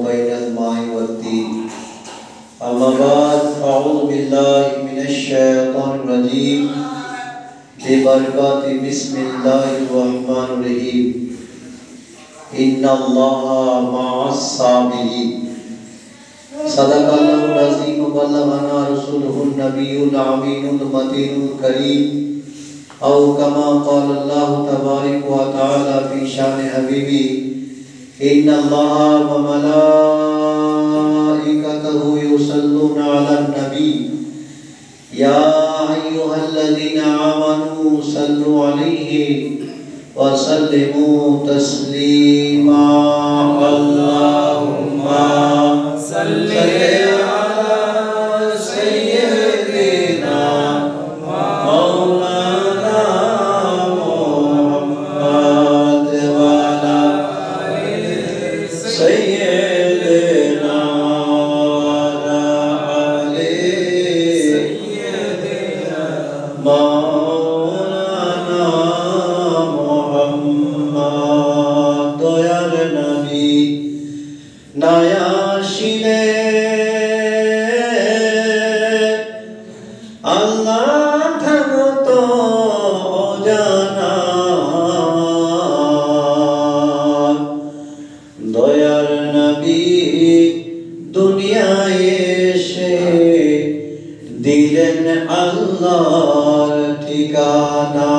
بين الماء والدين أما بعد أعوذ بالله من الشيطان الرجيم ببركات بسم الله الرحمن الرحيم إن الله مع الصابرين صدق الله العظيم وبلغنا رسوله النبي الأمين المتين الكريم أو كما قال الله تبارك وتعالى في شأن حبيبي إن الله وملائكته يصلون على النبي يا أيها الذين آمنوا صلوا عليه وسلموا تسليما اللهم صل على سيدنا مولانا محمد وعلى سيدنا وعلى آل سيدنا مولانا محمد يا نبي نایاشینے اللہ تھن تو جانا دویار نبی دنیا ایشے دیلن اللہ ٹھکانا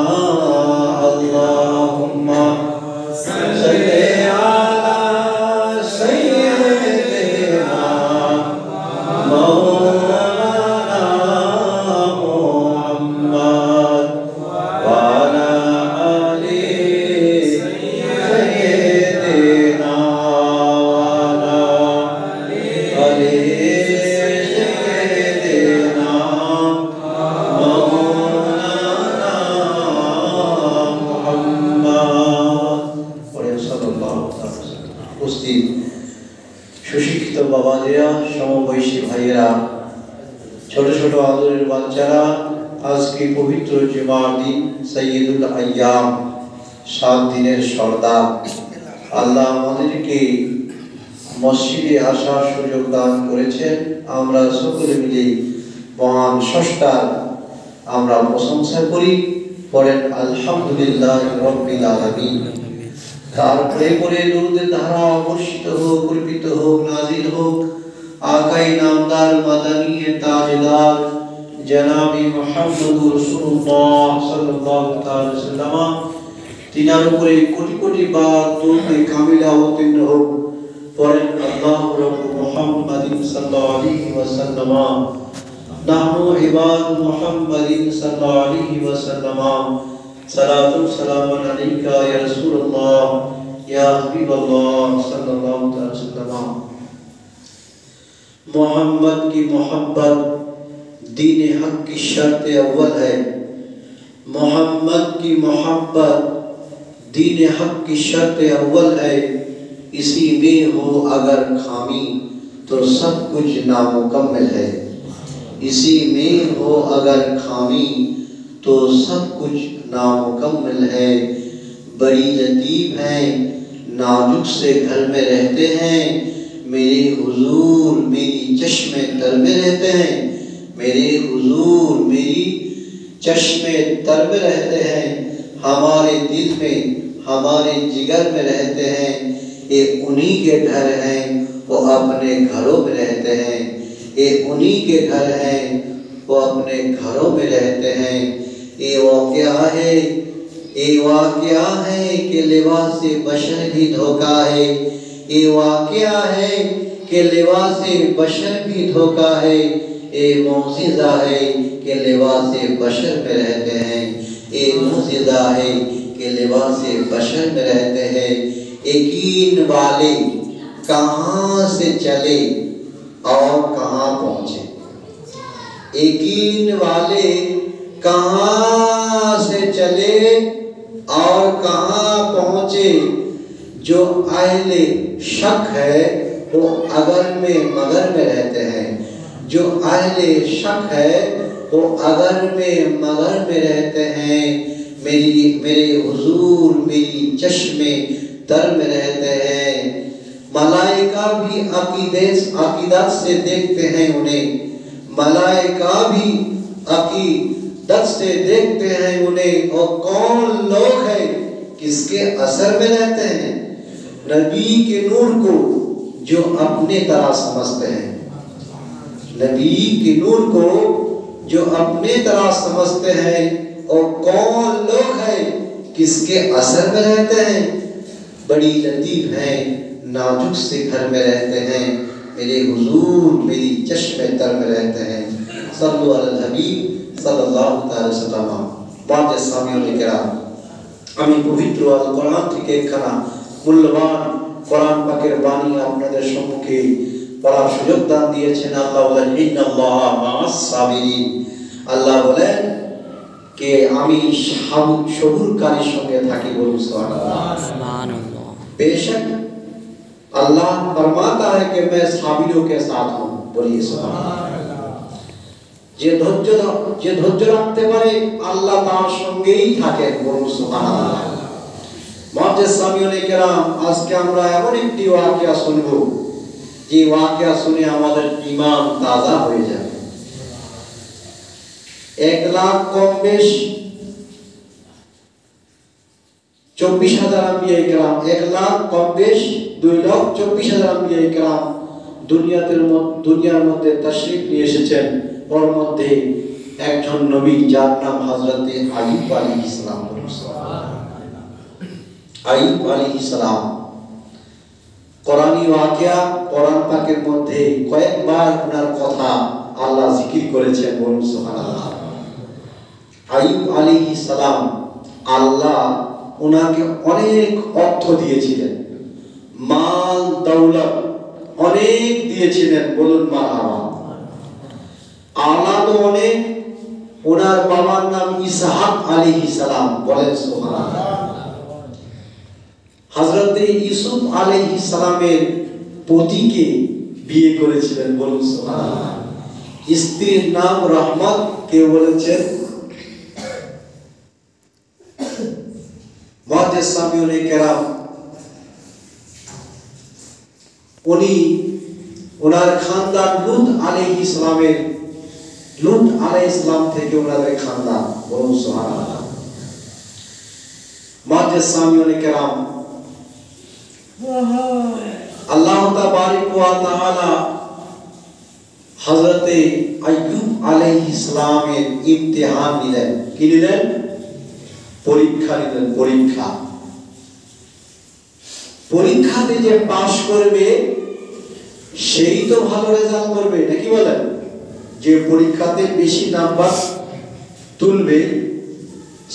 اللہم صلی علی سیدنا مولانا محمد وعلى آل سيدنا وعلى آل سيدنا مولانا محمد صلى الله عليه وسلم উপস্থিত সুশিক্ষিত বাবাজিরা, সমবয়সী ভাইয়েরা, ছোট ছোট আদরের বাচ্চারা, আজকে পবিত্র জুমার দিন, সাইয়্যিদুল আইয়াম, 7 দিনের সর্দার। আল্লাহ আমাদেরকে মসজিদে আসার সুযোগ দান করেছেন। আমরা সকলে মিলে মহান স্রষ্টার আমরা প্রশংসা করি, পড়েন আলহামদুলিল্লাহ রাব্বিল আলামিন। তারপরে পরে দুরূদের ধারা অবর্ষিত হোক, কল্পিত হোক, নাজিল হোক আকাই নামদার মাদানী তাজদার জনাবি মুহাম্মদুর রাসূলুল্লাহ সাল্লাল্লাহু তাআলা সাল্লাম, তিনার উপরে কোটি কোটি বার দুরূদে কামিলা অবতীর্ণ হোক। পড়েন আল্লাহু রাব্বু মুহাম্মাদিন সাল্লাল্লাহু আলাইহি ওয়াসাল্লাম। নাহনু ইবাদ মুহাম্মাদিন সাল্লাল্লাহু আলাইহি ওয়াসাল্লাম। সালাতু সালামুন আলাইকা ইয়া রাসূলুল্লাহ ইয়া হাবিবাল্লাহ সাল্লাল্লাহু তাআলা সাল্লাম। मोहम्मद की मोहब्बत दीन हक की शर्त अव्वल है। मोहम्मद की मोहब्बत दीन हक की शर्त अव्वल है। इसी में हो अगर खामी तो सब कुछ नामुकम्मल है। इसी में हो अगर खामी तो सब कुछ नामुकम्मल है। बड़ी लतीफ हैं, नाजुक से घर में रहते हैं। मेरे हुजूर मेरी चश्मे तर में रहते हैं। मेरे हुजूर मेरी चश्मे तर में रहते हैं। हमारे दिल में, हमारे जिगर में रहते हैं। ये उन्हीं के घर हैं, वो अपने घरों में रहते हैं। ये उन्हीं के घर हैं, वो अपने घरों में रहते हैं। ये वाक़या है कि लिबास बशर भी धोखा है। ये वाक़या है कि लिबास बशर भी धोखा है। ये मौजिज़ा है कि लिबास बशर में रहते हैं। ये मौजिज़ा है कि लिबास बशर में रहते हैं। यकीन वाले कहाँ से चले और कहाँ पहुँचे। यकीन वाले कहाँ से चले और कहाँ पहुँचे। जो अहले शक है वो अगर में मगर में रहते हैं। जो अहले शक है वो अगर में मगर में रहते हैं। मेरे हुजूर मेरी चश्मे तर में रहते हैं। मलाइका भी अकीदत से देखते हैं उन्हें, मलाइका भी अकीदत से देखते हैं उन्हें। और कौन लोग हैं किसके असर में रहते हैं? नबी के नूर को जो अपने तरह समझते हैं, नबी के नूर को जो अपने तरह समझते हैं। और कौन लोग हैं किसके असर में रहते हैं? बड़ी लतीफ हैं, नाजुक से घर में रहते हैं, मेरे हुजूर मेरी चश्मे तर में रहते हैं। सल्लल्लाहु अलैहि हबीब सल्लल्लाहु अलैहि वसल्लम। बात सामियों ने कहा আমি পবিত্র আল কোরআন থেকে একখানা মূল্যবান কোরআন পাকের বাণী আপনাদের সম্মুখে পড়ার সুযোগ দান দিয়েছেন। আল্লাহ বলেন ইন্নাল্লাহা মা'আস সাবিরিন। আল্লাহ বলেন कि আমি সবুরকারীর সঙ্গে থাকি। বলুন সুবহানাল্লাহ। बेशक अल्लाह फरमाता है कि मैं साबिरों के साथ हूँ। बोलिए सुबहानाल्लाह। যে ধৈর্য রাখতে পারে আল্লাহ তার সঙ্গেই থাকেন। বলুন সুবহানাল্লাহ। মুআজ্জিজ সামিউনে কেরাম, আজকে আমরা এমন একটি ওয়াকিয়া শুনব যে ওয়াকিয়া শুনে আমাদের ঈমান তাজা হয়ে যাবে। 1 লাখ কম বেশ 24,000 আম্বিয়া ইকরাম, 1 লাখ কম বেশ 2,24,000 আম্বিয়া ইকরাম দুনিয়ার মধ্যে তাশরীফ নিয়ে এসেছেন। ওর মধ্যে একজন নবী যার নাম হযরতে আইয়ুব আলাইহিস সালাম। আইয়ুব আলাইহিস সালাম কোরআনী ওয়াকিয়া, কোরআন পাকের মধ্যে কয়েকবার ওনার কথা আল্লাহ জিকির করেছেন। বলুন সুবহানাল্লাহ। আইয়ুব আলাইহিস সালাম আল্লাহ ওনাকে অনেক অর্থ দিয়েছিলেন, মাল দৌলত অনেক দিয়েছিলেন। বলুন মারহাবা। আওলাদ অনেক। ওনার বাবার নাম ইসহাক আলাইহিস সালাম। বলেন সুবহানাল্লাহ। হযরতে ইউসুফ আলাইহিস সালামের পতিকে বিয়ে করেছিলেন। বলুন সুবহানাল্লাহ। স্ত্রীর নাম রহমত। কে বলেছেন? মুআজ্জিজ সামিউনে কেরাম, উনি ওনার খানদান লূত আলাইহিস সালাম থেকে ওনাদের খানদান। বলুন সুবহানাল্লাহ। মুআজ্জিজ সামিউনে কেরাম, আল্লাহ তাবারক ওয়া তাআলা হযরতে আইয়ুব আলাইহিস সালামের ইমতিহান নিলেন। কি নিলেন? পরীক্ষা নিলেন। পরীক্ষাতে যে পাস করবে সেই তো ভালো রেজাল্ট করবে, নাকি বলেন? যে পরীক্ষাতে বেশি নাম্বার তুলবে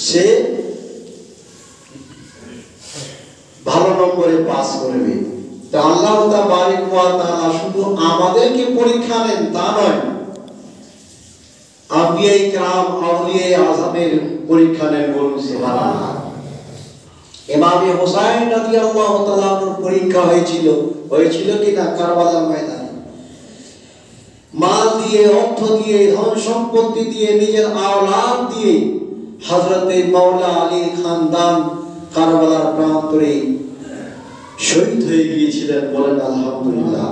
সে ভালো নম্বরে পাস করবে। তো আল্লাহ তাবারক ওয়া তাআলা শুধু আমাদেরকে পরীক্ষা নেন তা নয়, আম্বিয়া ইকরাম আউলিয়া আযমের পরীক্ষা নেন। বলুন সুবহানাল্লাহ। ইমামে হুসাইন রাদিয়াল্লাহু তাআলা এর পরীক্ষা হয়েছিল কিনা কারবালার ময়দানে। মাল দিয়ে, অর্থ দিয়ে, ধন সম্পত্তি দিয়ে, নিজের আওলাদ দিয়ে হযরতে মাওলা আলীর খানদান কারবালার প্রান্তরে শহীদ হয়ে গিয়েছিলেন। বলেন আলহামদুলিল্লাহ।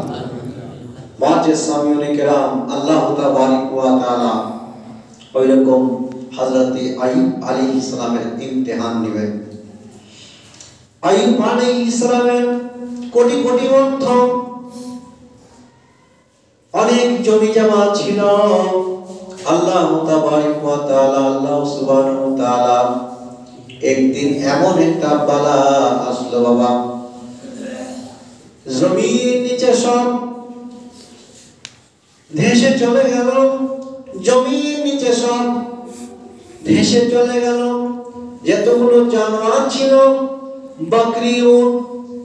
মুআজ্জিজ সামিউনে কেরাম, আল্লাহ তাবারক ওয়া তাআলা ওইরকম হযরতে আইয়ুব আলাইহিস সালামের ইমতিহান নেবেন। আইয়ুব আলাইহিস সালামের কোটি কোটি অর্থ, অনেক জমি জমা ছিল। আল্লাহ তাবারক ওয়া তাআলা, আল্লাহ সুবহানাহু ওয়া তাআলা একদিন এমন একটা বালা আসলো বাবা, জমির নিচে সব ধেসে চলে গেল। জমির নিচে সব ধেসে চলে গেল। যতগুলো জানোয়ার ছিল, বকরি, উট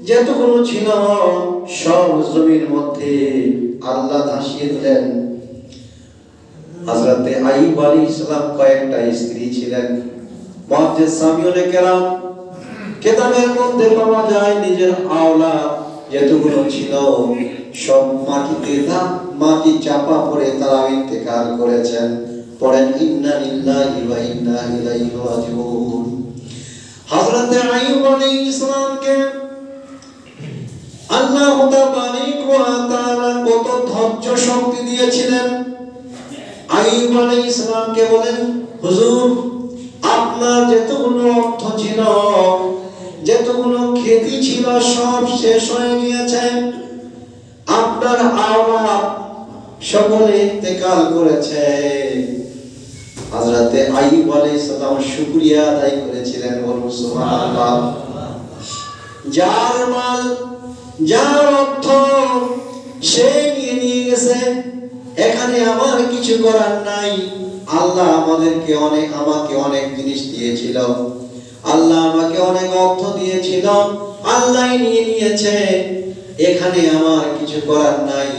যতগুলো ছিল সব জমির মধ্যে আল্লাহ ভাসিয়ে দিলেন। হযরতে আইয়ুব আলাইহিস সালাম কয়েকটা স্ত্রী ছিলেন। মুআজ্জিজ সামিউনে কেরাম, কিতাবের মধ্যে পাওয়া যায় নিজের আওলাদ যতগুলো ছিল সব মাটি চাপা পড়ে তারা ইন্তেকাল করেছেন। পড়েন ইন্না লিল্লাহি ওয়া ইন্না ইলাইহি রাজিউন। হযরতে আইয়ুব আলাইহিস সালামকে আল্লাহ তাবারক ওয়া তাআলা কত ধৈর্য শক্তি দিয়েছিলেন। আইয়ুব আলাইহিস সালামকে বলেন, হুজুর আপনার যতগুলো অর্থ ছিল, যতগুলো খ্যাতি ছিল সব শেষ হয়ে গিয়েছে, আপনার আওলাদ সকলে ইন্তেকাল করেছে। হযরতে আইয়ুব আলাইহিস সালাম শুকরিয়া আদায় করেছিলেন, বলুন সুবহানাল্লাহ। যার মাল যার অর্থ সে নিয়ে গেছে, এখানে আমার কিছু করার নাই। আল্লাহ আমাকে অনেক জিনিস দিয়েছিল, আল্লাহ আমাকে অনেক অর্থ দিয়েছিল, আল্লাহ নিয়ে নিয়েছে, এখানে আমার কিছু করার নাই।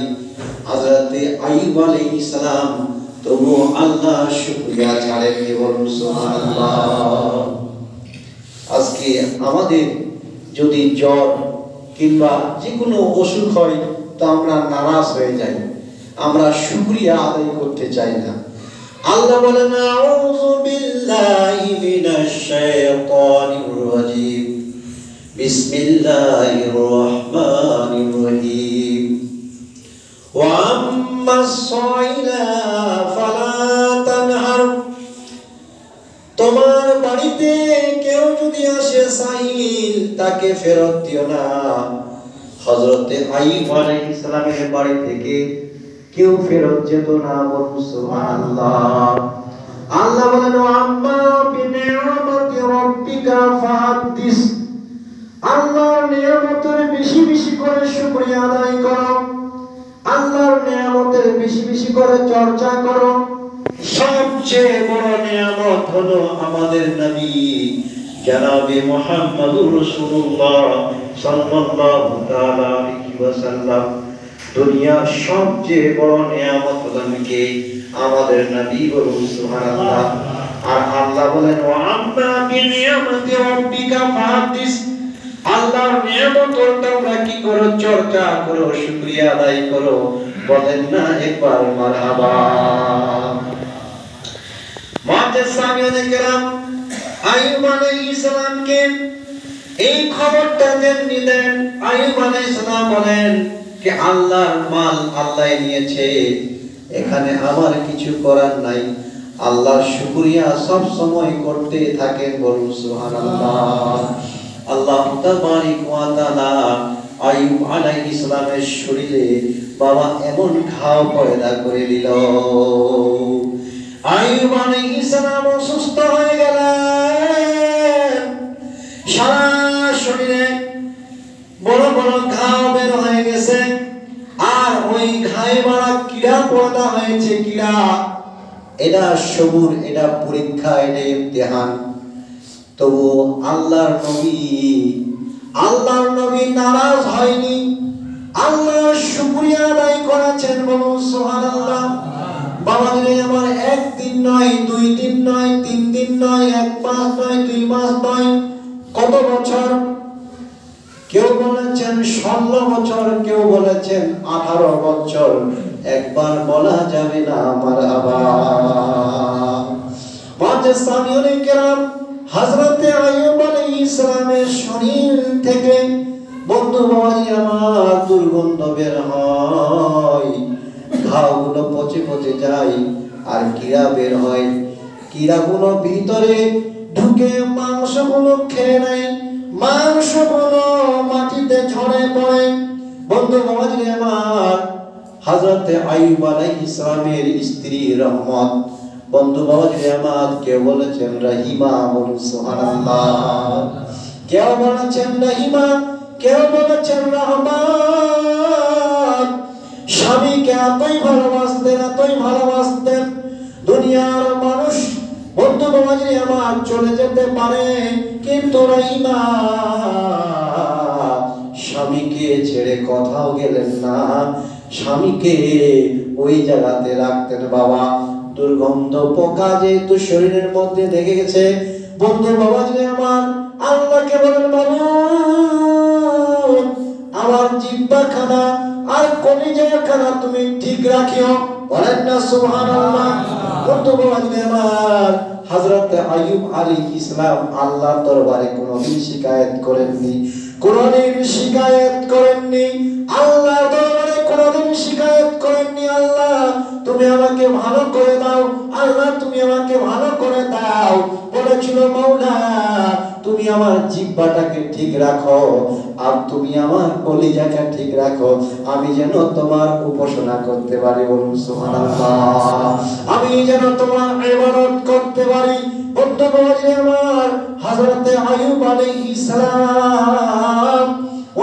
হযরতে আইয়ুব আলাইহিস সালাম তবু আল্লাহ শুকরিয়া ছাড়েননি, বলুন সুবহানাল্লাহ। আজকে আমাদের যদি জ্বর কিংবা যে কোনো অসুখ হয় তো আমরা নারাজ হয়ে যাই, আমরা শুকরিয়া আদায় করতে চাই না। আল্লাহ বলেন, আউযু বিল্লাহি মিনাশ শাইতানির রাজীম, বিসমিল্লাহির রহমানির রহিম। ওয়া আম্মাস সাইলা ফালা তানহার, তোমার বাড়িতে কেউ যদি আসে সাইল, তাকে ফেরত দিও না। হযরতে আইয়ুব আলাইহিস সালামের বাড়ি থেকে কেউ ফেরত যেত না, বলুন সুবহানাল্লাহ। আল্লাহ বলেন, আম্মা বিনিয়ামতি রাব্বিকা ফাহাদ্দিস, আল্লাহর নিয়ামতের বেশি বেশি করে শুকরিয়া আদায় করো, আল্লাহর নিয়ামতের বেশি বেশি করে চর্চা করো। সবচেয়ে বড় নিয়ামত হলো আমাদের নবী জনাবে মুহাম্মদুর রাসূলুল্লাহ সাল্লাল্লাহু তাআলা আলাইহি ওয়াসাল্লাম। দুনিয়ার সবচেয়ে বড় নিয়ামত হলো আমাদের নবী, বলুন সুবহানাল্লাহ। আর আল্লাহ বলেন, ওয়া আম্মা বিনিয়ামতি রাব্বিকা ফাহাদ্দিস, আল্লাহর নিয়ামতের তোমরা কি করো? চর্চা করো, শুকরিয়া আদায় করো। বলেন না একবার মারহাবা। মুআজ্জিজ সামিউনে কেরাম, আইয়ুব আলাইহিস সালামকে এই খবরটা দিলেন। আইয়ুব আলাইহিস সালাম বলেন যে আল্লাহর মাল আল্লাহ নিয়েছে, এখানে আমার কিছু করার নাই। আল্লাহর শুকরিয়া সব সময় করতে থাকেন, বলুন সুবহানাল্লাহ। আল্লাহ তাবারক ওয়া তাআলা আইয়ুব আলাইহিস সালামের শরীরে বাবা এমন ঘাও পয়দা করে দিল, আইয়ুব আলাইহিস সালাম অসুস্থ হয়ে গেলেন। সারা শরীরে বড় বড় ঘাও বের হয়ে গেছে, আর ওই ঘায়ে বড় কিড়া পয়দা হয়েছে। কিড়া এটা সবুর, এটা পরীক্ষা, এটা ইমতিহান। তবু আল্লাহর নবী নারাজ হয়নি, আল্লাহর শুকরিয়া আদায় করেছেন, বলুন সুবহানাল্লাহ। বাবা দিলে আমার একদিন নয়, 2 দিন নয়, 3 দিন নয়, 1 মাস নয়, 2 মাস নয়, কত বছর? কেউ বলেছেন 16 বছর, কেউ বলেছেন 18 বছর। একবার বলা যাবে না মারহাবা। মুআজ্জিজ সামিউনে কেরাম, হযরতে আইয়ুব আলাইহিস সালামের শরীর থেকে বন্ধু বাবাজি আমার দুর্গন্ধ বের হয়, ঘাওগুলো পচে পচে যায়, আর কিড়া বের হয়। কিড়াগুলো ভিতরে ঢুকে মাংসগুলো খেয়ে নেয়, মাংসগুলো মাটিতে ঝরে পড়ে। বন্ধু বাবাজি আমার, হযরতে আইয়ুব আলাইহিস সালামের স্ত্রী রহমত, বন্ধু বাবাজি আমার, কেউ বলেছেন রহিমা, বলুন সুবহানাল্লাহ। কেউ বলেছেন রহিমা, কেউ বলেছেন রহমান। স্বামীকে এতই ভালোবাসতেন। দুনিয়ার মানুষ বন্ধু বাবাজি আমার চলে যেতে পারে, কিন্তু রহিমা স্বামীকে ছেড়ে কোথাও গেলেন না, স্বামীকে ওই জায়গাতে রাখতেন। বাবা দুর্গন্ধ পোকা যেহেতু শরীরের মধ্যে লেগে গেছে, বন্ধু বাবাজি আমার আল্লাহকে বলেন, মাবুদ আমার জিহ্বা খানা আর কলিজা খানা তুমি ঠিক রাখিও, বলেন না সুবহানাল্লাহ। বন্ধু বাবাজি আমার, হযরত আইয়ুব আলাইহিস সালাম আল্লাহর দরবারে কোনোদিন শিকায়েত করেননি, কোনদিন শিকায়েত করেননি, আল্লাহর দরবারে কোনদিন শিকায়েত করেননি, আল্লাহ তুমি আমাকে ভালো করে দাও, আল্লাহ তুমি আমাকে ভালো করে দাও। বলেছিল মাওলা তুমি আমার জিহ্বাটাকে ঠিক রাখো, আর তুমি আমার কলিজাকে ঠিক রাখো, আমি যেন তোমার উপাসনা করতে পারি। বলুন সুবহানাল্লাহ। আমি যেন তোমার ইবাদত করতে পারি। বন্ধুগণ আমার, হযরত আইয়ুব আলাইহিস সালাম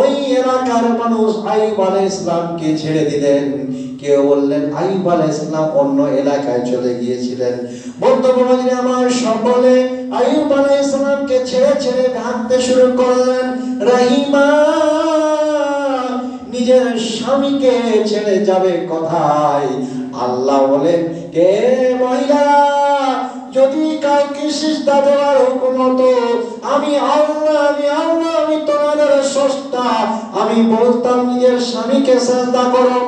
ওই এলাকার মানুষ আইয়ুব আলাইহিস সালামকে ছেড়ে দিলেন। কেউ বললেন আইয়ুব আলাইহিস সালাম অন্য এলাকায় চলে গিয়েছিলেন। বন্ধুগণ আমার, সকলে আইয়ুব আলাইহিস সালামকে ছেড়ে ছেড়ে ডাকতে শুরু করলেন, রহিমা। নিজের স্বামীকে ছেড়ে যাবে কোথায়? আল্লাহ বলেন, কে মহিলা যদি কাউকে সিজদা দেওয়ার হুকুম হতো, আমি আল্লাহ আমি তোমাদের স্রষ্টা, আমি বলতাম নিজের স্বামীকে সিজদা করো,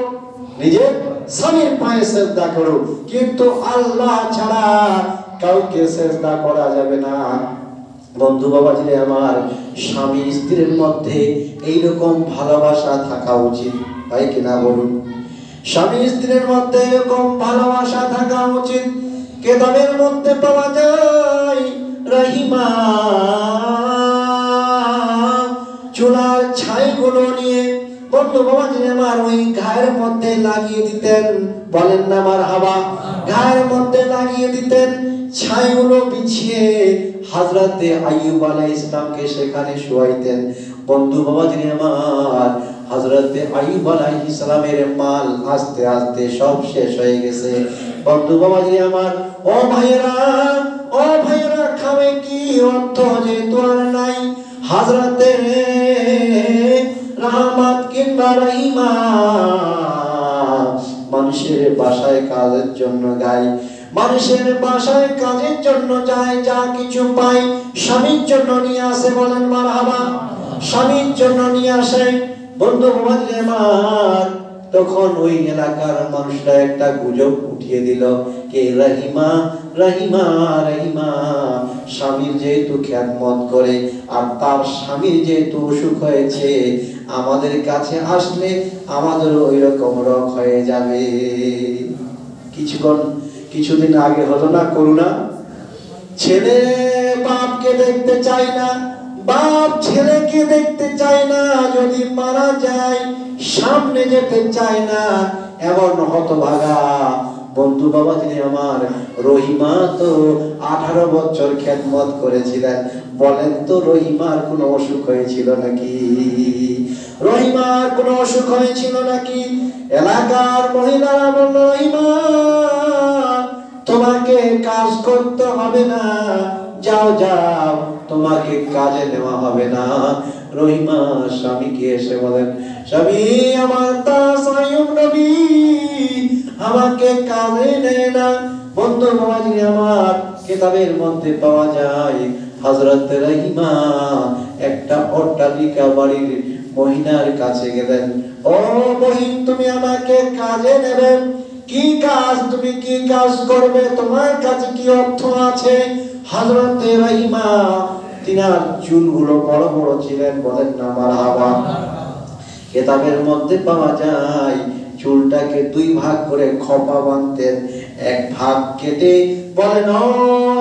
নিজের স্বামীর পায়ে সিজদা করো, কিন্তু আল্লাহ ছাড়া কাউকে সিজদা করা যাবে না। বন্ধু বাবাজি আমার, স্বামী স্ত্রীর মধ্যে এইরকম ভালোবাসা থাকা উচিত, তাই কিনা বলুন? স্বামী স্ত্রীর মধ্যে এরকম ভালোবাসা থাকা উচিত। কেতাবের মধ্যে পাওয়া যায়, রহিমা চুলার ছাইগুলো নিয়ে বন্ধু বাবাজি আমার ওই ঘায়ের মধ্যে লাগিয়ে দিতেন। বলেন না মারহাবা। ঘায়ের মধ্যে লাগিয়ে দিতেন, ছাইগুলো বিছিয়ে হযরতে আইয়ুব আলাইহিস সালামকে সেখানে শুয়াইতেন। বন্ধু বাবাজি আমার, হযরতে আইয়ুব আলাইহিস সালামের মাল আস্তে আস্তে সব শেষ হয়ে গেছে। বন্ধু বাবাজি আমার, ও ভাইয়েরা খাবে কি? অর্থ যেহেতু আর নাই, হযরতে রহমত কিংবা রহিমা মানুষের বাসায় কাজের জন্য যায়, মানুষের বাসায় কাজের জন্য যায়, যা কিছু পায় স্বামীর জন্য নিয়ে আসে। বলেন মারহাবা। স্বামীর জন্য নিয়ে আসে। বন্ধু বাবাজি আমার, তখন ওই এলাকার মানুষরা একটা গুজব উঠিয়ে দিল, কে রহিমা স্বামীর যেহেতু খেদমত করে আর তার স্বামীর যেহেতু অসুখ হয়েছে, আমাদের কাছে আসলে আমাদের ওই রকম রোগ হয়ে যাবে। কিছুদিন আগে হলো না করুণা? ছেলে বাপকে দেখতে চায় না, বাপ ছেলেকে দেখতে চায় না, যদি মারা যায় সামনে যেতে চায় না, এমন হতভাগা। বন্ধু বাবাজি আমার, রহিমা তো 18 বছর খেদমত করেছিলেন। বলেন তো রহিমার কোনো অসুখ হয়েছিল নাকি? রহিমার কোনো অসুখ হয়েছিল নাকি? এলাকার মহিলারা বলল, রহিমা তোমাকে কাজ করতে হবে না, যাও তোমাকে কাজে নেওয়া হবে না। রহিমা স্বামীকে এসে বলেন, স্বামী আমার আইয়ুব নবী আমাকে কাজে নেয় না। বন্ধু বাবাজি আমার, কিতাবের মধ্যে পাওয়া যায়, হযরত রহিমা একটা অট্টালিকা বাড়ির মহিলার কাছে গেলেন, ও বহিন তুমি আমাকে কাজে নেবে? কি কাজ? তুমি কি কাজ করবে? তোমার কাছে কি অর্থ আছে? হযরত রহিমা, তিনার চুলগুলো বড় বড় ছিলেন। বলেন না মারহাবা। কিতাবের মধ্যে পাওয়া যায়, চুলটাকে 2 ভাগ করে খোপা বাঁধতেন। এক ভাগ কেটে বলেন, ও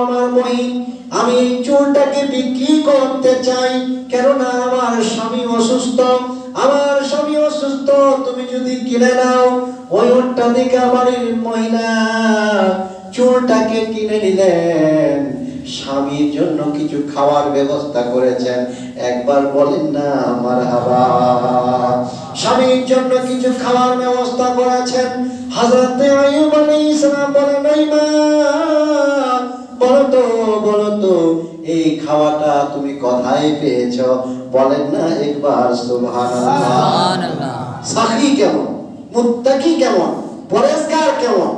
আমার বহিন, আমি চুলটাকে বিক্রি করতে চাই, কেননা আমার স্বামী অসুস্থ, তুমি যদি কিনে নাও। ওই অট্টালিকা বাড়ির মহিলা চুলটাকে কিনে নিলেন, স্বামীর জন্য কিছু খাওয়ার ব্যবস্থা করেছেন। একবার বলেন না মারহাবা। স্বামীর জন্য কিছু খাওয়ার ব্যবস্থা করেছেন। হযরত আইয়ুব আলাইহিস সালাম বলেন, রহিমা বলো তো এই খাওয়াটা তুমি কোথায় পেয়েছো? বলেন না একবার সুবহানাল্লাহ। সাখী কেমন, মুত্তাকি কেমন, পরেশগার কেমন?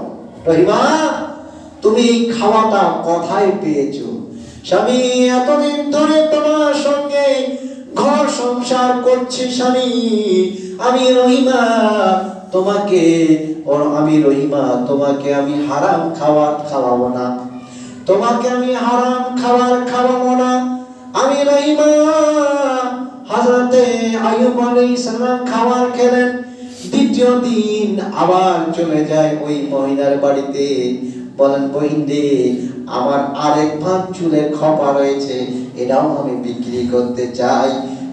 রহিমা তুমি এই খাওয়াটা কোথায় পেয়েছো? স্বামী এতদিন ধরে তোমার সঙ্গে ঘর সংসার করছি স্বামী, আমি রহিমা তোমাকে আমি হারাম খাবার খাওয়াবো না, তোমাকে আমি হারাম খাবার খাওয়াবো না। আমি রহিমা হযরতে আইয়ুব আলাইহিস সালাম খাবার খেলেন। দ্বিতীয় দিন আবার চলে যায় ওই মহিলার বাড়িতে। বলেন বহিন্দে আমার আরেক ভাগ চুলের খোপা রয়েছে, এটাও আমি বিক্রি করতে চাই।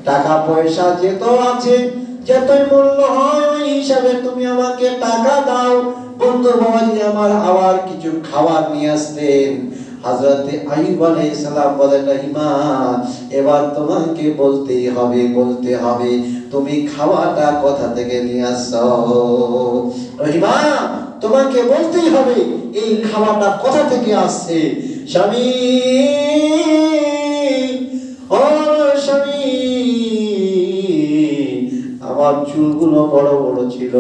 টাকা পয়সা যেত আছে, যতই মূল্য হয় ওই হিসাবে তুমি আমাকে টাকা দাও। বন্ধু বাবাজি আমার আবার কিছু খাবার নিয়ে আসতেন। হযরতে আইয়ুব আলাইহিস সালাম বলেন রহিমা এবার তোমাকে বলতেই হবে তুমি খাওয়াটা কোথা থেকে নিয়ে আসছো। রহিমা তোমাকে বলতেই হবে এই খাওয়াটা কোথা থেকে আসছে। স্বামী ও স্বামী আমার চুলগুলো বড় বড় ছিল,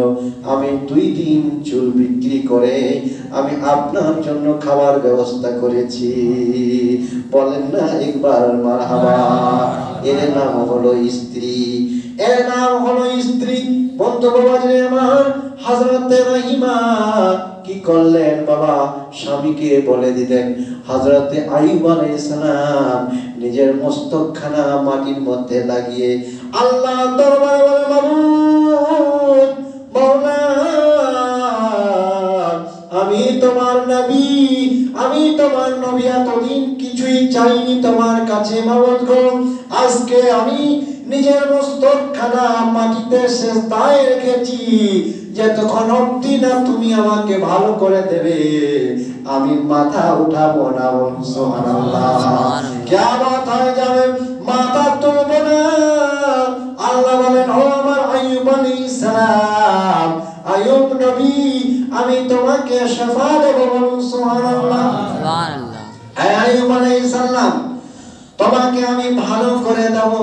আমি 2 দিন চুল বিক্রি করে আমি আপনার জন্য খাবার ব্যবস্থা করেছি। বলেন না একবার মারহাবা। এর নাম হলো স্ত্রী, এর নাম হলো স্ত্রী। বন্ধু বাবাজি আমার হযরতে রহিমা কি করলেন বাবা, স্বামীকে বলে দিলেন। হযরতে আইয়ুব আলাইহিস সালাম নিজের মস্তকখানা মাটির মধ্যে লাগিয়ে আল্লাহ দরবারে বলে মাবুদ মাওলা আমি তোমার নবী, আমি তোমার নবী, এতদিন কিছুই চাইনি তোমার কাছে মাবুদ গো। আজকে আমি নিজের মস্তকখানা মাটিতে সিজদায় রেখেছি, যতক্ষণ অবধি না তুমি আমাকে ভালো করে দেবে আমি মাথা উঠাবো না। সুবহানাল্লাহ। কিয়ামত হয়ে যাবে মাথা তুলবো না। আল্লাহ বলেন ও আমার আইয়ুব আলাইহিস সালাম, আইয়ুব নবী আমি তোমাকে শিফা দেব। সুবহানাল্লাহ সুবহানাল্লাহ। আইয়ুব আলাইহিস সালাম তোমাকে আমি ভালো করে দেব,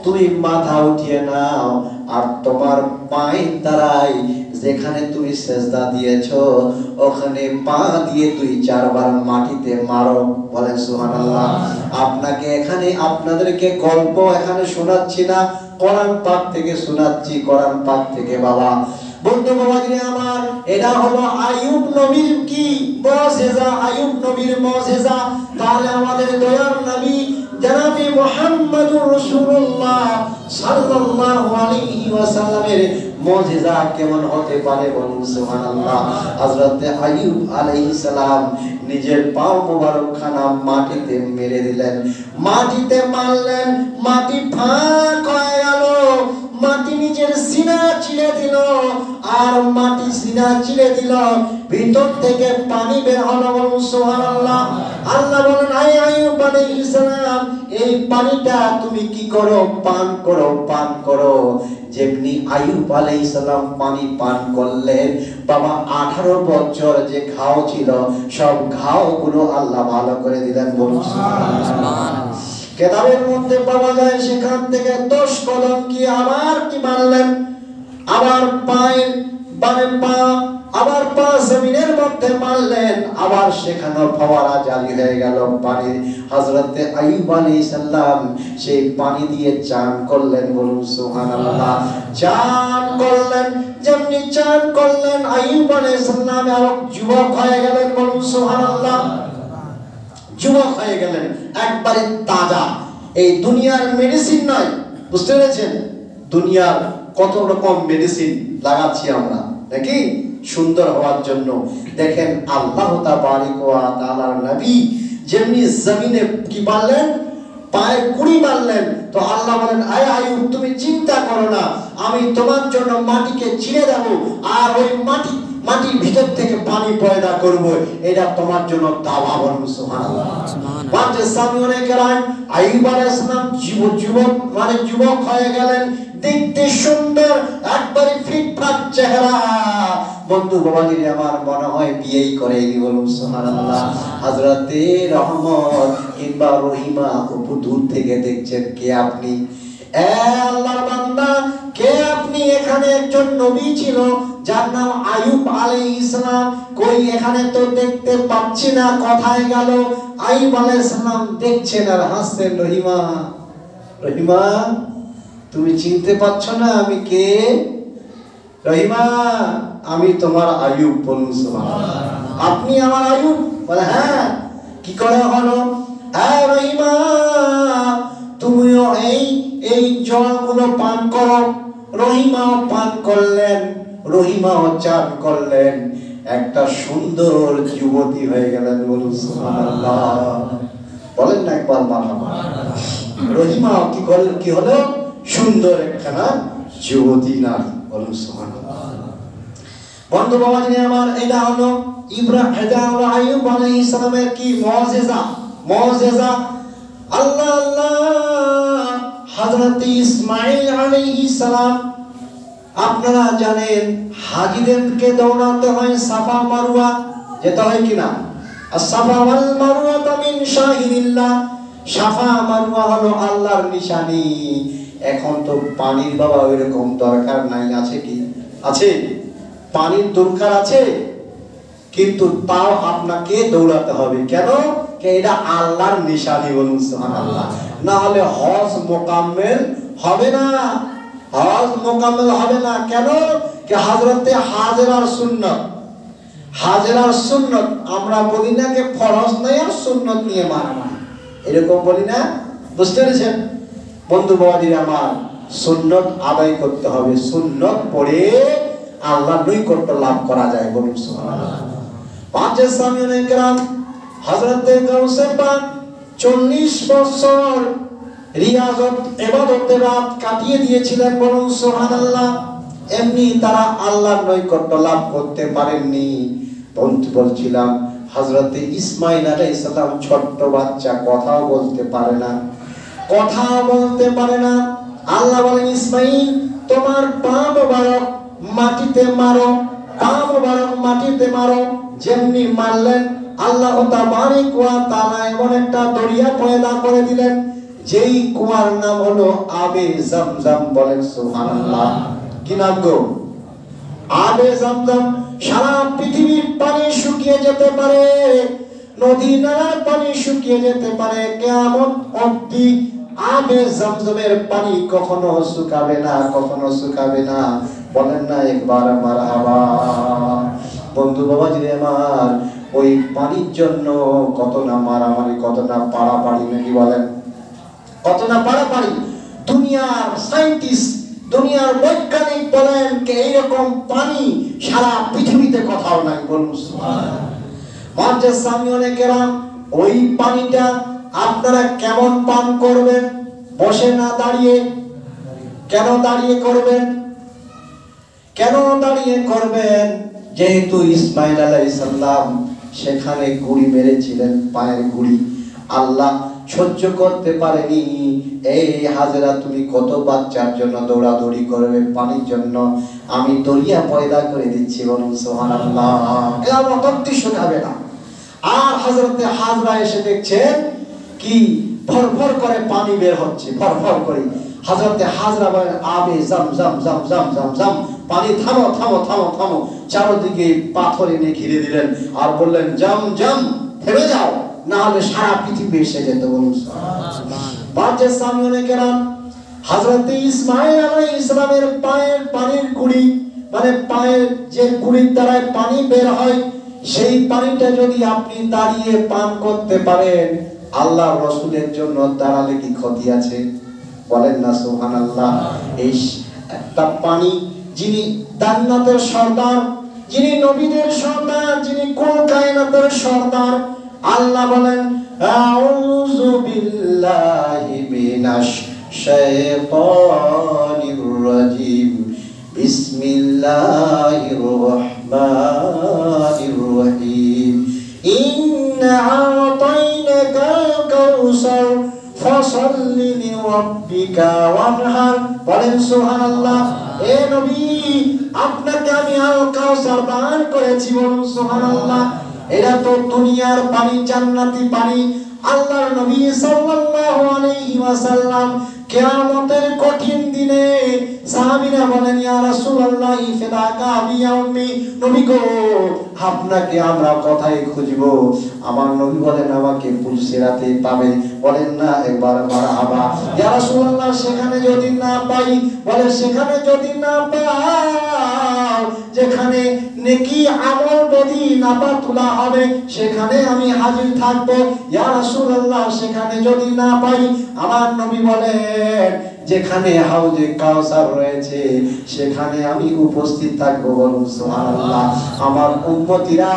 তুমি মাথা উঠিয়ে নাও আর তোমার পায়ের দ্বারাই যেখানে তুমি সিজদা দিয়েছো ওখানে পা দিয়ে 2-4 বার মাটিতে মারো। বলেন সুবহানাল্লাহ। আপনাকে এখানে আপনাদেরকে গল্প এখানে শোনাচ্ছি না, কোরআন পাক থেকে শোনাচ্ছি, কোরআন পাক থেকে বাবা। বন্ধু বাবাজি আমার এটা হলো আইয়ুব নবীর কি মুজিজা, আইয়ুব নবীর মুজিজা। তাহলে আমাদের দয়ার নবী জনাবে মুহাম্মদুর রাসূলুল্লাহ সাল্লাল্লাহু আলাইহি ওয়াসাল্লামের মুজিজা কেমন হতে পারে বলুন সুবহানাল্লাহ। হযরতে আইয়ুব আলাইহিস সালাম নিজের পা মোবারক খানা মাটিতে মেরে দিলেন, মাটিতে মারলেন, মাটি ফাঁক হয়ে গেল, মাটি নিজের সিনা চিরে দিল, আর মাটি সিনা চিরে দিল, ভিতর থেকে পানি বের হলো। বলুন সুবহানাল্লাহ। আল্লাহ বলেন আইয়ুব আলাইহিস সালাম এই পানিটা তুমি কি করো, পান করো, পান করো। যেমনি আইয়ুব আলাইহিস সালাম পানি পান করলেন বাবা 18 বছর যে ঘাও ছিল সব ঘাওগুলো আল্লাহ ভালো করে দিলেন। বলুন সুবহানাল্লাহ। কেতাবের মধ্যে পাওয়া যায় সেখান থেকে 10 কদম কি আবার কি মারলেন, আবার পায়ের বামে পা, আবার পা জমিনের মধ্যে মারলেন, আবার সেখানে ফওয়ারা জারি হয়ে গেল পানি। হযরতে আইয়ুব আলাইহিস সালাম সেই পানি দিয়ে চান করলেন। বলুন সুবহানাল্লাহ। চান করলেন, যেমনি চান করলেন আইয়ুব আলাইহিস সালাম আর যুবক হয়ে গেলেন। বলুন সুবহানাল্লাহ। যুবক হয়ে গেলেন একবারে তাজা। এই দুনিয়ার মেডিসিন নয়, বুঝতে পেরেছেন? দুনিয়ার কত রকম মেডিসিন লাগাচ্ছি আমরা নাকি সুন্দর হওয়ার জন্য। দেখেন আল্লাহ তাবারক ওয়া তাআলার নবী যেমনি জমিনে কি মারলেন, পায়ে কুড়ি মারলেন, তো আল্লাহ বলেন আয় আইয়ুব তুমি চিন্তা করো না, আমি তোমার জন্য মাটিকে চিরে দেব আর ওই মাটির ভিতর থেকে পানি পয়দা করব, এটা তোমার জন্য দাওয়া। বলুন সুবহানাল্লাহ। বাজে সামিউনে কেরাম আইয়ুব আলাইহিস সালাম যুবক হয়ে গেলেন, দেখতে সুন্দর, একবারে ফিটফাট চেহারা। বন্ধু বাবাজি আমার মনে হয় বিয়েই করেনি। বলুন সুবহানাল্লাহ। হযরতে রহমত কিংবা রহিমা উপু দূর থেকে দেখছেন কে আপনি, এ আল্লাহর বান্দা কে আপনি? এখানে একজন নবী ছিল যার নাম আইয়ুব আলাইহিস সালাম, কই এখানে তো দেখতে পাচ্ছি না, কোথায় গেল? আইয়ুব আলাইহিস সালাম দেখছেন আর হাসছেন। রহিমা, রহিমা তুমি চিনতে পারছো না আমি কে? রহিমা আমি তোমার আইয়ুব। বলুন সুবহানাল্লাহ। আপনি আমার আইয়ুব? বলে হ্যাঁ। কি করে হলো? হ্যাঁ রহিমা তুমিও এই জলগুলো পান করো। রহিমাও পান করলেন, রহিমাও চান করলেন, একটা সুন্দর যুবতী হয়ে গেলেন। বলুন সুবহানাল্লাহ, বলেন না একবার মারহাবা। রহিমাও কি হলো? সুন্দর একখানা যুবতী নারী। বলুন সুবহানাল্লাহ। বন্ধু বাবাজি আমার, এটা হলো আইয়ুব আলাইহিস সালামের কি মুজিজা। আল্লাহ হযরত ইসমাঈল আলাইহিস সালাম, আপনারা জানেন হাজীদেরকে দৌড়াতে হয় সাফা মারওয়া, যেতে হয় কিনা? as-সাফা ওয়াল মারওয়া মিন শাহিরিল্লাহ। সাফা মারওয়া হলো আল্লাহর নিশানি। এখন তো পানির বাবা ওইরকম দরকার নাই, আছে কি? আছে, পানির দরকার আছে, কিন্তু তাও আপনাকে দৌড়াতে হবে। কেন? এটা আল্লাহর নিশানি। বলুন সুবহানাল্লাহ। না হলে হজ মোকাম্মেল হবে না, হজ মোকাম্মেল হবে না। কেন? হযরতে হাজেরার সুন্নাত, হাজেরার সুন্নাত। আমরা বলি না যে ফরজ নাই আর সুন্নাত নিয়ে মারামারি, এরকম বলি না? বুঝতে পেরেছেন বন্ধু বাবাজি আমার? সুন্নাত আদায় করতে হবে, সুন্নাত পড়ে আল্লাহর নৈকট্য লাভ করা যায়। বলুন সুবহানাল্লাহ। পাঁচ সামিউনে কেরাম হযরতে গাউসে পাক 40 বছর রিয়াজত ইবাদতে রাত কাটিয়ে দিয়েছিলেন। বলুন সুবহানাল্লাহ। এমনি তারা আল্লাহর নৈকট্য লাভ করতে পারেননি। বলছিলাম হযরতে ইসমাঈল আলাইহিস সালাম ছোট্ট বাচ্চা, কথাও বলতে পারে না, কথাও বলতে পারে না। আল্লাহ বলেন, ইসমাঈল তোমার পা মোবারক মাটিতে মারো, পা মোবারক মাটিতে মারো। যেমনি মারলেন আল্লাহ তাবারক ওয়া তাআলা এমন একটা দরিয়া পয়দা করে দিলেন, যেই কুয়ার নাম হলো আবে জামজাম। বলেন সুবহানাল্লাহ। কি নাম গো? আবে জামজাম। সারা পৃথিবীর পানি শুকিয়ে যেতে পারে, নদী নালার পানি শুকিয়ে যেতে পারে, কিয়ামত অবধি আবে জামজামের পানি কখনো শুকাবে না, কখনো শুকাবে না। বলেন না একবার মারহাবা। বন্ধু বাবাজি আমার, ওই পানির জন্য কত না মারামারি, কত না পাড়াপাড়ি, নাকি বলেন? কত না পাড়াপাড়ি। দুনিয়ার সায়েন্টিস্ট, দুনিয়ার বৈজ্ঞানিক বলেন এইরকম পানি সারা পৃথিবীতে কোথাও নাই। বলুন সুবহানাল্লাহ। মাঝে সামিউনে কেরাম, ওই পানিটা আপনারা কেমন পান করবেন? বসে না দাঁড়িয়ে? কেন দাঁড়িয়ে করবেন? কেন দাঁড়িয়ে করবেন? যেহেতু ইসমাঈল আলাইহিস সালাম সেখানে গুড়ি মেরেছিলেন, পায়ের গুড়ি, আল্লাহ সহ্য করতে পারেনি। এই হাজেরা, তুমি কত বাচ্চার জন্য দৌড়াদৌড়ি করবে পানির জন্য, আমি দরিয়া পয়দা করে দিচ্ছি। বলুন সুবহানাল্লাহ। এরা মতটি শোনাবে না। আর হযরতে হাজরা এসে দেখছেন কি ফরফর করে পানি বের হচ্ছে, ফরফর করে। হযরতে হাজরা বলেন, আবে জামজাম জামজাম জামজাম, পানি থামো থামো থামো থামো। চারদিকে পাথর এনে ঘিরে দিলেন আর বললেন, জাম জাম, থেমে যাও, না হলে সারা পৃথিবী এসে যেত। বলুন সুবহানাল্লাহ। বাচ্চা সামিউনে কেরাম, হযরতে ইসমাঈল আলাইহিস সালামের পায়ের পানির গুড়ি, মানে পায়ের যে গুড়ির দ্বারা পানি বের হয়, সেই পানিটা যদি আপনি দাঁড়িয়ে পান করতে পারেন, আল্লাহর রাসূলের জন্য দাঁড়ালে কি ক্ষতি আছে? বলেন না সুবহানাল্লাহ। এই একটা পানি, যিনি জান্নাতের সর্দার, যিনি নবীদের সর্দার, যিনি কুল কায়নাতের সর্দার, আল্লাহ বলেন, আউযু বিল্লাহি মিনাশ শাইতানির রাজিম, বিসমিল্লাহির রহমানির রহিম, ইন্না আ'তাইনাকাল কাউসার ফাসাল্লি লিরাব্বিকা ওয়ানহার। বলেন সুবহানাল্লাহ। এ নবী, আপনাকে আমি আল কাউসার দান করেছি। বলুন সুবহানাল্লাহ। এটা তো দুনিয়ার পানি, জান্নাতি পানি। আল্লাহর নবী সাল্লাল্লাহু আলাইহি ওয়াসাল্লাম কিয়ামতের কঠিন দিনে সাহাবীরা বলেন, ইয়া রাসূলুল্লাহ ফিদাকা বিয়া উম্মি, নবী গো, আপনাকে আমরা কোথায় খুঁজবো? আমার নবী বলেন, আমাকে পুলসিরাতে পাবে। বলেন না একবার মারহাবা। ইয়া রাসূলুল্লাহ, সেখানে যদি না পাই, বলে সেখানে যদি না পাও, যেখানে নেকি আমল যদি নাপা তোলা হবে, সেখানে আমি হাজির থাকবো। ইয়া রাসূলুল্লাহ, সেখানে যদি না পাই, আমার নবী বলেন, যেখানে হাউজে কাউসার রয়েছে সেখানে আমি উপস্থিত থাকবো। বলুন সুবহানাল্লাহ। আমার উম্মতিরা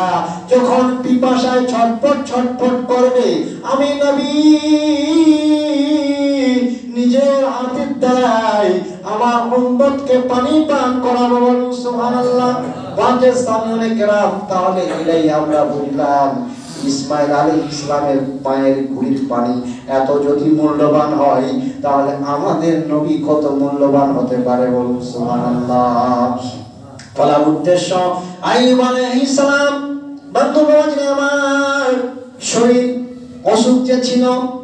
যখন পিপাসায় ছটফট ছটফট করবে, আমি নবী নিজের হাতের দ্বারাই আমার উম্মতকে পানি পান করাবো। বলুন সুবহানাল্লাহ। বাজে সামনে কেরাম, তাহলে এটাই আমরা বুঝলাম ইসমাইল আলাইহিস সালামের পায়ের গুড়ির পানি এত যদি মূল্যবান হয়, তাহলে আমাদের নবী কত মূল্যবান হতে পারে। বলুন সুবহানাল্লাহ। বলার উদ্দেশ্য, আইয়ুব আলাইহিস সালাম বন্ধু বান্ধব আমার শরীর অসুখ যে ছিল,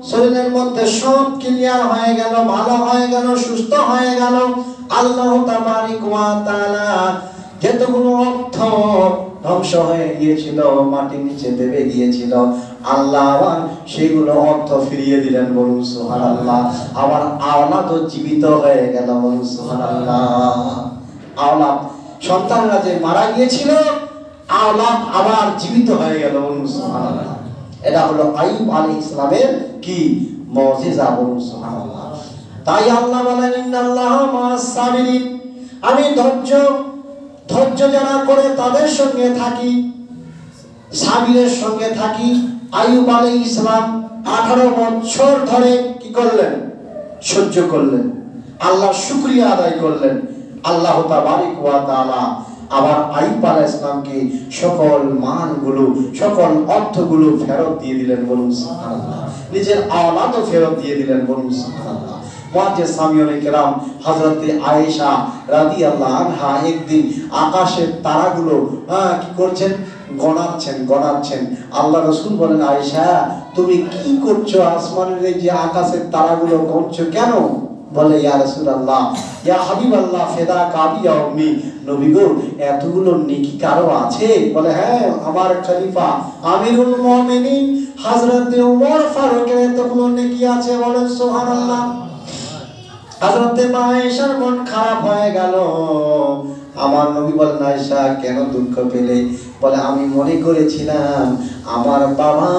শরীরের মধ্যে সব ক্লিয়ার হয়ে গেল, ভালো হয়ে গেল, সুস্থ হয়ে গেল। আল্লাহ তাবারক ওয়া তাআলা যেতগুলো অর্থ ধ্বংস হয়ে গিয়েছিল, মাটির নিচে দেবে গিয়েছিল, আল্লাহ আবার সেগুলো অর্থ ফিরিয়ে দিলেন। বলুন সুবহানাল্লাহ। আবার আওলাদ জীবিত হয়ে গেল। বলুন সুবহানাল্লাহ। আওলাদ সন্তানরা যে মারা গিয়েছিল, আওলাদ আবার জীবিত হয়ে গেল। বলুন সুবহানাল্লাহ। এটা হলো আইয়ুব আলাইহিস সালামের কি মুজিজা। বলুন সুবহানাল্লাহ। তাই আল্লাহ বলেন, ইন্নাল্লাহা মা'আস সাবিরিন, আমি ধৈর্য যারা করে তাদের সঙ্গে থাকি, সাবিরের সঙ্গে থাকি। আইয়ুব আলাইহিস সালাম 18 বছর ধরে কি করলেন? সহ্য করলেন, আল্লাহর শুকরিয়া আদায় করলেন। আল্লাহ তাবারক ওয়া তাআলা আবার আইয়ুব আলাইহিস সালামকে সকল মানগুলো, সকল অর্থগুলো ফেরত দিয়ে দিলেন। বলুন সুবহানাল্লাহ। নিজের আওলাদও ফেরত দিয়ে দিলেন। বলুন সুবহানাল্লাহ। মুআজ্জিজ সামিউনে কেরাম, হযরতে আয়েশা রাদিয়াল্লাহু আনহা একদিন আকাশের তারাগুলো কি করছেন? গণাচ্ছেন। আল্লাহ রাসূল বলেন, আয়েশা তুমি কি করছো? আসমানের এই যে আকাশের তারাগুলো গণছো কেন? বলে, ইয়া রাসূলুল্লাহ, ইয়া হাবিবাল্লাহ, ফিদাকা আবি ইয়া উম্মি, নবী গো এতগুলো নেকি কারো আছে? বলে, হ্যাঁ, আমার খলিফা আমিরুল মুমিনিন হযরতে ওমর ফারুকের এতগুলো নেকি আছে। বলেন সুবহানাল্লাহ। হযরতে আয়েশার মন খারাপ হয়ে গেল। আমার নবী বলেন, আয়েশা কেন দুঃখ পেলে? বলে, আমি মনে করেছিলাম আমার বাবা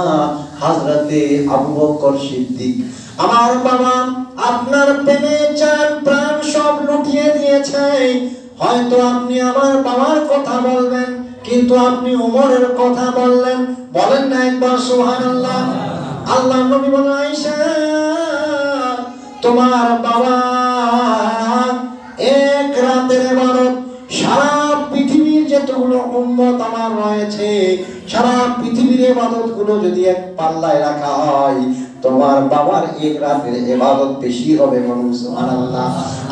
হযরতে আবু বকর সিদ্দিক, আমার বাবা আপনার প্রেমে জান প্রাণ সব লুটিয়ে দিয়েছে, হয়তো আপনি আমার বাবার কথা বলবেন, কিন্তু আপনি ওমরের কথা বললেন। বলেন না একবার সুবহানাল্লাহ। আল্লাহ নবী বলেন, আয়েশা তোমার বাবা এক রাতের ইবাদত সারা পৃথিবীর যতগুলো উম্মত আমার রয়েছে, সারা পৃথিবীর ইবাদতগুলো যদি এক পাল্লায় রাখা হয়, তোমার বাবার এক রাতের ইবাদত বেশি হবে। বলুন সুবহানাল্লাহ।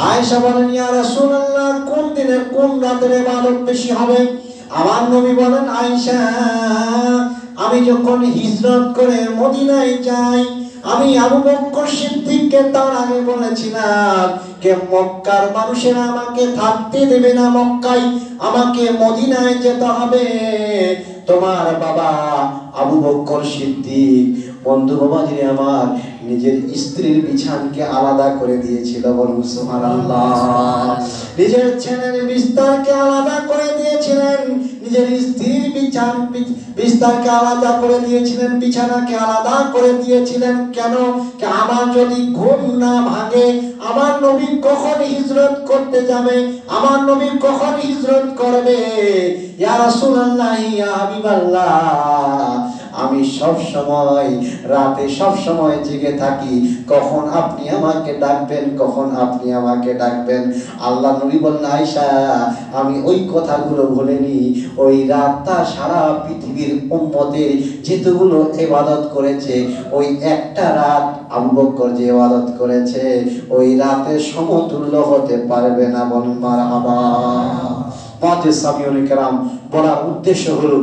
আয়েশা বলেন, ইয়া রাসূলুল্লাহ, কোন দিনের কোন রাতের ইবাদত বেশি হবে? আমার নবী বলেন, আয়েশা আমি যখন হিজরত করে মদিনায় যাই, আমি আবু বকর সিদ্দিককে তার আগে বলেছিলাম যে মক্কার মানুষেরা আমাকে থাকতে দেবে না মক্কায়, আমাকে মদিনায় যেতে হবে। তোমার বাবা আবু বকর সিদ্দিক, বন্ধু বাবাজি আমার, নিজের স্ত্রীর বিছানকে আলাদা করে দিয়েছিল। বলুন সুবহানাল্লাহ। নিজের ছেলের বিস্তারকে আলাদা করে দিয়েছিলেন, নিজের স্ত্রীর বিস্তারকে আলাদা করে দিয়েছিলেন, বিছানাকে আলাদা করে দিয়েছিলেন। কেন? আমার যদি ঘুম না ভাঙে, আমার নবী কখন হিজরত করতে যাবে, আমার নবী কখন হিজরত করবে। ইয়া রাসূলুল্লাহ, ইয়া হাবিবাল্লাহ, আমি সব সময় রাতে সব সময় জেগে থাকি, কখন আপনি আমাকে ডাকবেন, কখন আপনি আমাকে ডাকবেন। আল্লাহ নবী বললেন, আয়েশা আমি ওই কথাগুলো ভুলিনি। ওই রাতটা সারা পৃথিবীর উম্মতের যেতগুলো ইবাদত করেছে, ওই একটা রাত আবু বকর যে ইবাদত করেছে, ওই রাতের সমতুল্য হতে পারবে না। বলুন মারহাবা। মুআজ্জিজ সামিউনে কেরাম, বলার উদ্দেশ্য হলো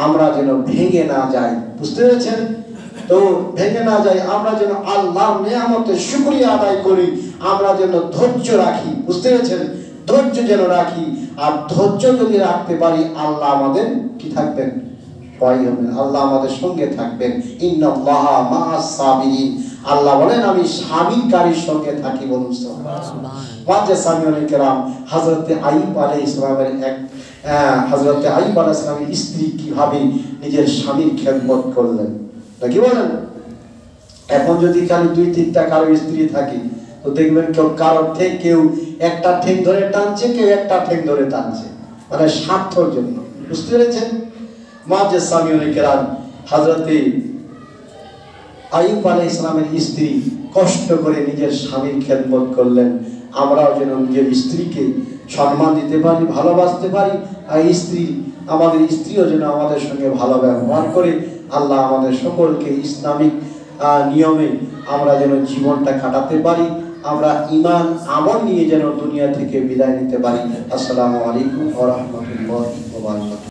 আমরা যেন ভেঙে না যাই। বুঝতে পেরেছেন তো? ভেঙে না যাই, আমরা যেন আল্লাহর নিয়ামতের শুকরিয়া আদায় করি, আমরা যেন ধৈর্য রাখি। বুঝতে পেরেছেন? ধৈর্য যেন রাখি। আর ধৈর্য যদি রাখতে পারি, আল্লাহ আমাদের কি থাকবেন? আল্লাহ আমাদের সঙ্গে থাকবেন। ইন্নাল্লাহা মা'আস সাবিরিন, আল্লাহ বলেন আমি সাবিরকারীর সঙ্গে থাকি। বলুন সুবহানাল্লাহ। ওয়াজে সামিউনে কেরাম, হযরতে আইয়ুব আলাইহিস সালামের হযরতে আইয়ুব আলাইহিস সালামের স্ত্রী কিভাবে নিজের স্বামীর খেদমত করলেন, নাকি বলেন? এখন যদি খালি 2-3টা কারো স্ত্রী থাকে, তো দেখবেন কারোর ঠেক কেউ একটা ঠেক ধরে টানছে, কেউ একটা ঠেক ধরে টানছে, মানে স্বার্থর জন্য। বুঝতে পেরেছেন? মুআজ্জিজ সামিউল কিরাম, হযরতে আইয়ুব আলাইহিস সালামের স্ত্রী কষ্ট করে নিজের স্বামীর খেদমত করলেন। আমরাও যেন নিজের স্ত্রীকে সম্মান দিতে পারি, ভালোবাসতে পারি, আর আমাদের স্ত্রীও যেন আমাদের সঙ্গে ভালো ব্যবহার করে। আল্লাহ আমাদের সকলকে ইসলামিক নিয়মে আমরা যেন জীবনটা কাটাতে পারি, আমরা ঈমান আমল নিয়ে যেন দুনিয়া থেকে বিদায় নিতে পারি। আসসালামু আলাইকুম ওয়া রাহমাতুল্লাহি ওয়া বারাকাতুহু।